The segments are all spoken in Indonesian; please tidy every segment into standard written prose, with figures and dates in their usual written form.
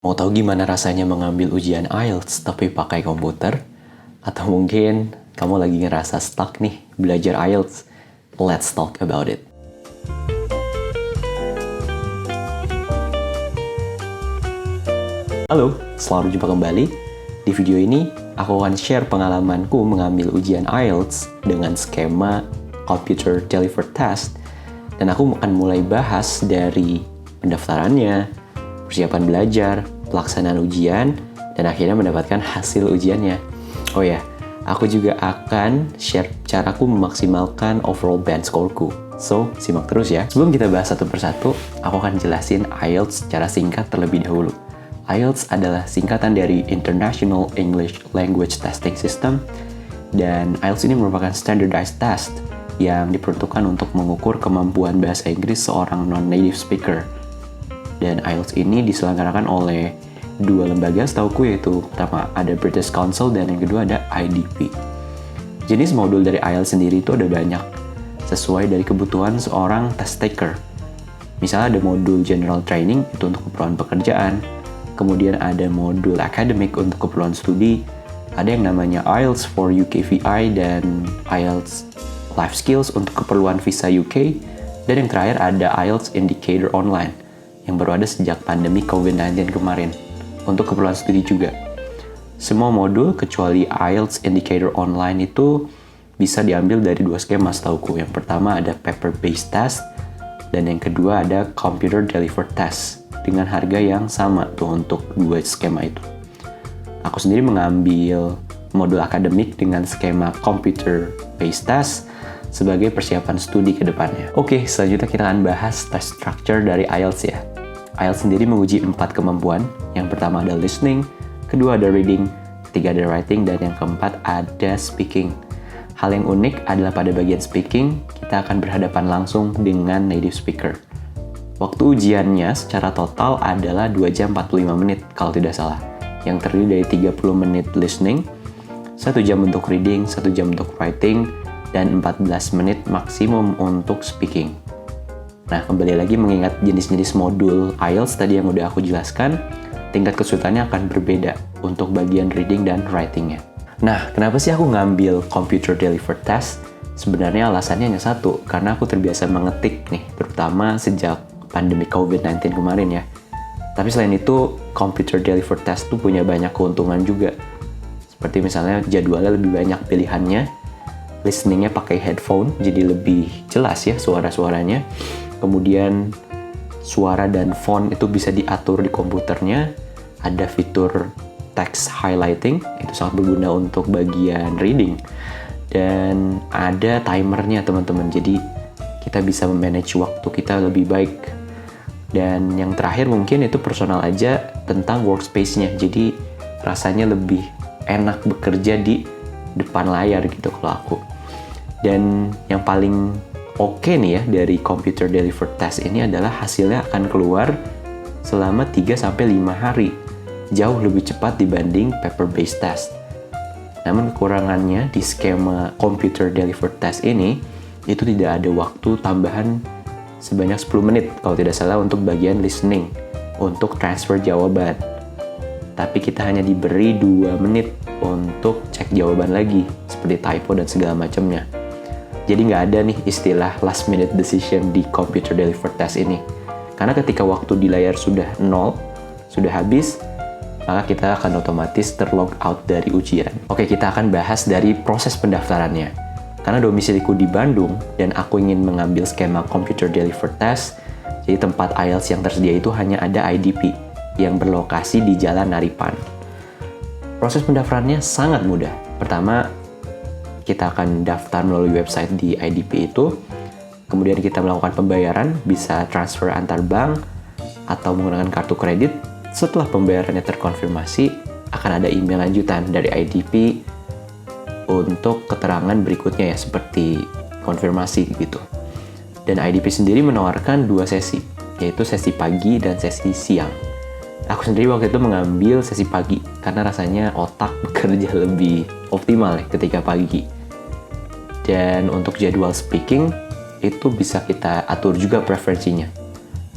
Mau tahu gimana rasanya mengambil ujian IELTS tapi pakai komputer? Atau mungkin kamu lagi ngerasa stuck nih belajar IELTS? Let's talk about it. Halo, selamat berjumpa kembali. Di video ini, aku akan share pengalamanku mengambil ujian IELTS dengan skema Computer Delivered Test. Dan aku akan mulai bahas dari pendaftarannya, persiapan belajar, pelaksanaan ujian, dan akhirnya mendapatkan hasil ujiannya. Oh ya, aku juga akan share caraku memaksimalkan overall band scoreku. So, simak terus ya. Sebelum kita bahas satu persatu, aku akan jelasin IELTS secara singkat terlebih dahulu. IELTS adalah singkatan dari International English Language Testing System, dan IELTS ini merupakan standardized test yang diperuntukkan untuk mengukur kemampuan bahasa Inggris seorang non-native speaker. Dan IELTS ini diselenggarakan oleh dua lembaga setauku, yaitu pertama ada British Council dan yang kedua ada IDP. Jenis modul dari IELTS sendiri itu ada banyak, sesuai dari kebutuhan seorang test taker. Misalnya ada modul General Training, itu untuk keperluan pekerjaan. Kemudian ada modul Academic untuk keperluan studi. Ada yang namanya IELTS for UKVI dan IELTS Life Skills untuk keperluan visa UK. Dan yang terakhir ada IELTS Indicator Online, yang baru ada sejak pandemi COVID-19 kemarin, untuk keperluan studi juga. Semua modul kecuali IELTS Indicator Online itu bisa diambil dari dua skema setauku. Yang pertama ada paper-based test, dan yang kedua ada Computer Delivered Test, dengan harga yang sama tuh untuk dua skema itu. Aku sendiri mengambil modul akademik dengan skema Computer-based test sebagai persiapan studi ke depannya. Oke, selanjutnya kita akan bahas test structure dari IELTS ya. IELTS sendiri menguji 4 kemampuan. Yang pertama ada listening, kedua ada reading, ketiga ada writing, dan yang keempat ada speaking. Hal yang unik adalah pada bagian speaking, kita akan berhadapan langsung dengan native speaker. Waktu ujiannya secara total adalah 2 jam 45 menit kalau tidak salah, yang terdiri dari 30 menit listening, 1 jam untuk reading, 1 jam untuk writing, dan 14 menit maksimum untuk speaking. Nah, kembali lagi mengingat jenis-jenis modul IELTS tadi yang udah aku jelaskan, tingkat kesulitannya akan berbeda untuk bagian reading dan writing-nya. Nah, kenapa sih aku ngambil Computer Delivered Test? Sebenarnya alasannya hanya satu, karena aku terbiasa mengetik nih, terutama sejak pandemi COVID-19 kemarin ya. Tapi selain itu, Computer Delivered Test tuh punya banyak keuntungan juga. Seperti misalnya jadwalnya lebih banyak pilihannya, listeningnya pakai headphone, jadi lebih jelas ya suara-suaranya. Kemudian suara dan font itu bisa diatur di komputernya. Ada fitur text highlighting, itu sangat berguna untuk bagian reading. Dan ada timernya teman-teman, jadi kita bisa memanage waktu kita lebih baik. Dan yang terakhir mungkin itu personal aja tentang workspace-nya, jadi rasanya lebih enak bekerja di depan layar gitu kalau aku. Dan yang paling oke nih ya dari Computer Delivered Test ini adalah hasilnya akan keluar selama 3-5 hari. Jauh lebih cepat dibanding paper-based test. Namun kekurangannya di skema Computer Delivered Test ini, itu tidak ada waktu tambahan sebanyak 10 menit kalau tidak salah untuk bagian listening, untuk transfer jawaban. Tapi kita hanya diberi 2 menit untuk cek jawaban lagi, seperti typo dan segala macamnya. Jadi nggak ada nih istilah last minute decision di Computer Delivered Test ini. Karena ketika waktu di layar sudah 0, sudah habis, maka kita akan otomatis terlog out dari ujian. Oke, kita akan bahas dari proses pendaftarannya. Karena domisiliku di Bandung, dan aku ingin mengambil skema Computer Delivered Test, jadi tempat IELTS yang tersedia itu hanya ada IDP, yang berlokasi di Jalan Naripan. Proses pendaftarannya sangat mudah. Pertama, kita akan daftar melalui website di IDP itu, kemudian kita melakukan pembayaran, bisa transfer antar bank atau menggunakan kartu kredit. Setelah pembayarannya terkonfirmasi, akan ada email lanjutan dari IDP untuk keterangan berikutnya ya, seperti konfirmasi gitu. Dan IDP sendiri menawarkan 2 sesi, yaitu sesi pagi dan sesi siang. Aku sendiri waktu itu mengambil sesi pagi, karena rasanya otak bekerja lebih optimal ya ketika pagi. Dan untuk jadwal speaking, itu bisa kita atur juga preferensinya.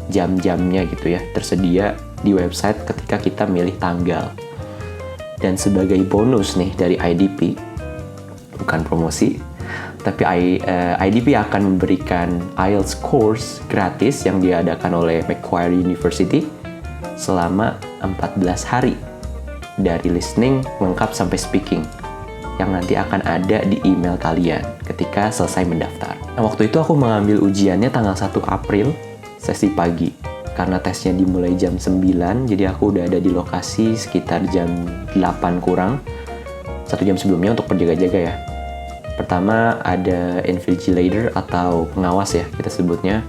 Jam-jamnya gitu ya, tersedia di website ketika kita milih tanggal. Dan sebagai bonus nih dari IDP, bukan promosi, tapi IDP akan memberikan IELTS course gratis yang diadakan oleh Macquarie University selama 14 hari dari listening lengkap sampai speaking yang nanti akan ada di email kalian ketika selesai mendaftar. Nah, waktu itu aku mengambil ujiannya tanggal 1 April, sesi pagi. Karena tesnya dimulai jam 9, jadi aku udah ada di lokasi sekitar jam 8 kurang. 1 jam sebelumnya untuk berjaga-jaga ya. Pertama ada invigilator atau pengawas ya kita sebutnya.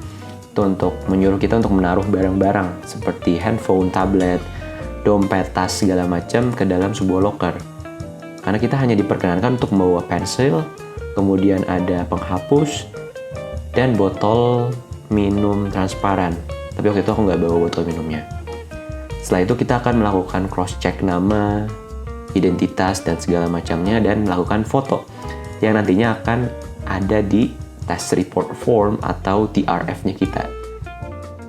Itu untuk menyuruh kita untuk menaruh barang-barang seperti handphone, tablet, dompet, tas, segala macam ke dalam sebuah locker. Karena kita hanya diperkenankan untuk membawa pensil, kemudian ada penghapus, dan botol minum transparan. Tapi waktu itu aku nggak bawa botol minumnya. Setelah itu kita akan melakukan cross-check nama, identitas, dan segala macamnya, dan melakukan foto yang nantinya akan ada di test report form atau TRF-nya kita.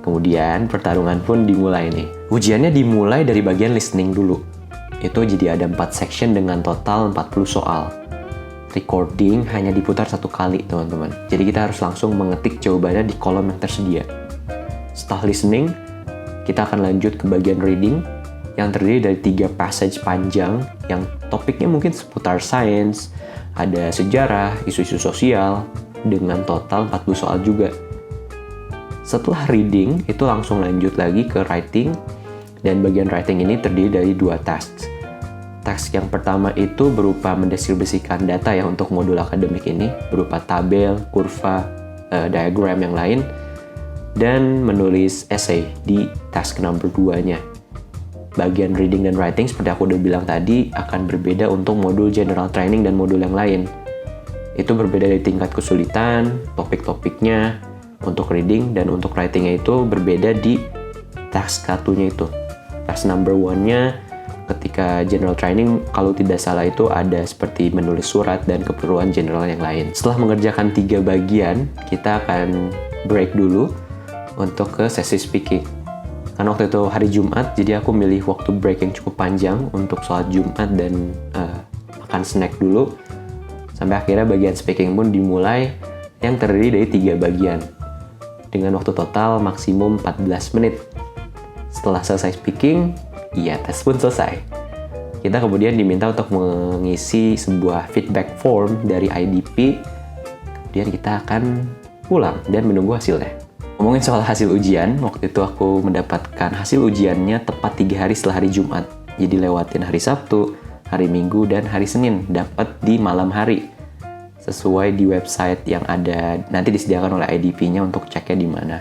Kemudian pertarungan pun dimulai nih. Ujiannya dimulai dari bagian listening dulu. Itu jadi ada 4 section dengan total 40 soal. Recording hanya diputar 1 kali, teman-teman. Jadi kita harus langsung mengetik jawabannya di kolom yang tersedia. Setelah listening, kita akan lanjut ke bagian reading yang terdiri dari 3 passage panjang yang topiknya mungkin seputar sains, ada sejarah, isu-isu sosial, dengan total 40 soal juga. Setelah reading, itu langsung lanjut lagi ke writing, dan bagian writing ini terdiri dari 2 tasks. Task yang pertama itu berupa mendeskripsikan data ya untuk modul akademik ini, berupa tabel, kurva, diagram yang lain, dan menulis essay di task number 2-nya. Bagian reading dan writing seperti aku udah bilang tadi akan berbeda untuk modul general training dan modul yang lain. Itu berbeda dari tingkat kesulitan, topik-topiknya untuk reading, dan untuk writing-nya itu berbeda di task 1-nya itu. Task number 1-nya ketika general training, kalau tidak salah itu ada seperti menulis surat dan keperluan general yang lain. Setelah mengerjakan 3 bagian, kita akan break dulu untuk ke sesi speaking. Karena waktu itu hari Jumat, jadi aku milih waktu break yang cukup panjang untuk sholat Jumat dan makan snack dulu. Sampai akhirnya bagian speaking pun dimulai yang terdiri dari 3 bagian. Dengan waktu total maksimum 14 menit. Setelah selesai speaking, ya tes pun selesai. Kita kemudian diminta untuk mengisi sebuah feedback form dari IDP. Kemudian kita akan pulang dan menunggu hasilnya. Ngomongin soal hasil ujian, waktu itu aku mendapatkan hasil ujiannya tepat 3 hari setelah hari Jumat. Jadi lewatin hari Sabtu, hari Minggu, dan hari Senin. Dapat di malam hari. Sesuai di website yang ada, nanti disediakan oleh IDP-nya untuk ceknya di mana.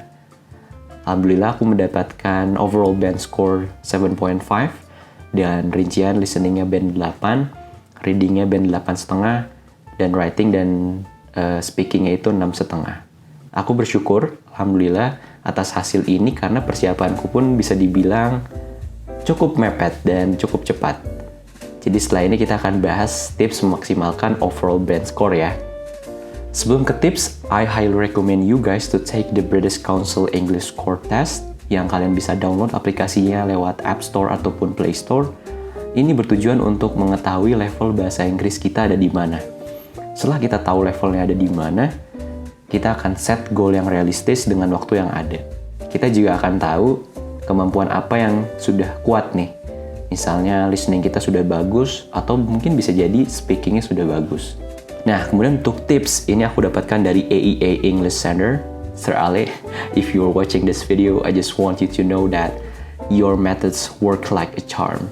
Alhamdulillah aku mendapatkan overall band score 7.5, dan rincian listeningnya band 8, readingnya band 8,5, dan writing dan speakingnya itu 6,5. Aku bersyukur, alhamdulillah, atas hasil ini karena persiapanku pun bisa dibilang cukup mepet dan cukup cepat. Jadi setelah ini kita akan bahas tips memaksimalkan overall band score ya. Sebelum ke tips, I highly recommend you guys to take the British Council English Score Test yang kalian bisa download aplikasinya lewat App Store ataupun Play Store. Ini bertujuan untuk mengetahui level bahasa Inggris kita ada di mana. Setelah kita tahu levelnya ada di mana, kita akan set goal yang realistis dengan waktu yang ada. Kita juga akan tahu kemampuan apa yang sudah kuat nih. Misalnya listening kita sudah bagus, atau mungkin bisa jadi speakingnya sudah bagus. Nah, kemudian untuk tips, ini aku dapatkan dari AEA English Center. Sir Ale, if you're watching this video, I just want you to know that your methods work like a charm.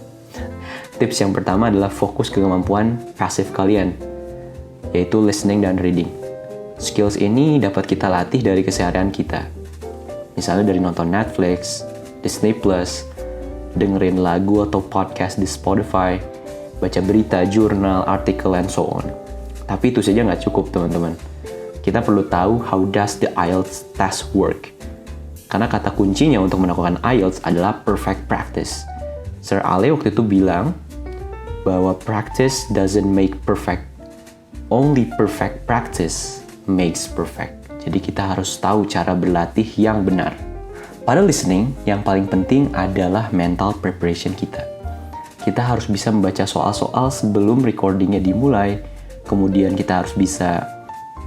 Tips yang pertama adalah fokus ke kemampuan pasif kalian, yaitu listening dan reading. Skills ini dapat kita latih dari keseharian kita. Misalnya dari nonton Netflix, Disney+, dengerin lagu atau podcast di Spotify, baca berita, jurnal, artikel, and so on. Tapi itu saja nggak cukup, teman-teman. Kita perlu tahu how does the IELTS test work. Karena kata kuncinya untuk melakukan IELTS adalah perfect practice. Sir Ale waktu itu bilang bahwa practice doesn't make perfect. Only perfect practice makes perfect. Jadi kita harus tahu cara berlatih yang benar. Pada listening, yang paling penting adalah mental preparation kita. Kita harus bisa membaca soal-soal sebelum recordingnya dimulai, kemudian kita harus bisa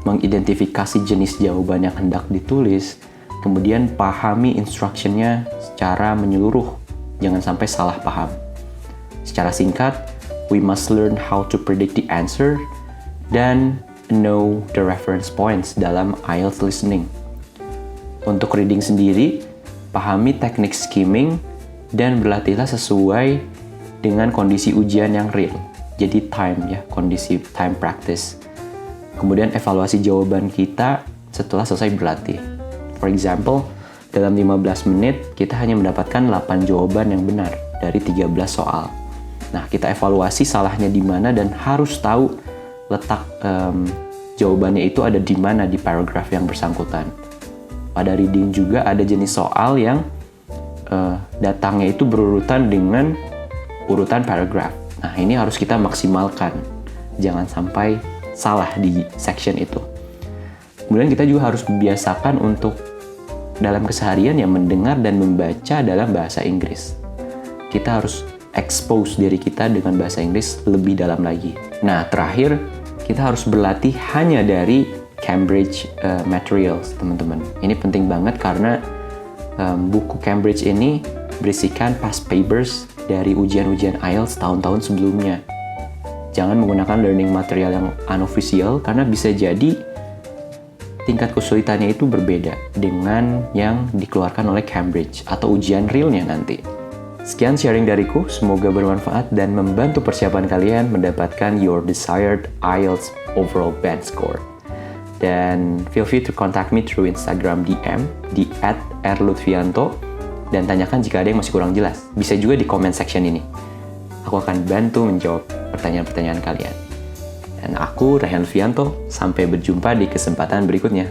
mengidentifikasi jenis jawaban yang hendak ditulis, kemudian pahami instruction-nya secara menyeluruh, jangan sampai salah paham. Secara singkat, we must learn how to predict the answer dan know the reference points dalam IELTS listening. Untuk reading sendiri, pahami teknik skimming dan berlatihlah sesuai dengan kondisi ujian yang real. Jadi kondisi time practice. Kemudian evaluasi jawaban kita setelah selesai berlatih. For example, dalam 15 menit kita hanya mendapatkan 8 jawaban yang benar dari 13 soal. Nah, kita evaluasi salahnya di mana dan harus tahu letak jawabannya itu ada di mana di paragraf yang bersangkutan. Pada reading juga ada jenis soal yang datangnya itu berurutan dengan urutan paragraf. Nah, ini harus kita maksimalkan. Jangan sampai salah di section itu. Kemudian kita juga harus membiasakan untuk dalam keseharian ya mendengar dan membaca dalam bahasa Inggris. Kita harus expose diri kita dengan bahasa Inggris lebih dalam lagi. Nah, terakhir kita harus berlatih hanya dari Cambridge materials, teman-teman. Ini penting banget karena buku Cambridge ini berisikan past papers dari ujian-ujian IELTS tahun-tahun sebelumnya. Jangan menggunakan learning material yang unofficial karena bisa jadi tingkat kesulitannya itu berbeda dengan yang dikeluarkan oleh Cambridge atau ujian realnya nanti. Sekian sharing dariku, semoga bermanfaat dan membantu persiapan kalian mendapatkan your desired IELTS overall band score. Dan feel free to contact me through Instagram DM di @rlutfianto dan tanyakan jika ada yang masih kurang jelas. Bisa juga di comment section ini. Aku akan bantu menjawab pertanyaan-pertanyaan kalian. Dan aku, Rayhan Lutfianto, sampai berjumpa di kesempatan berikutnya.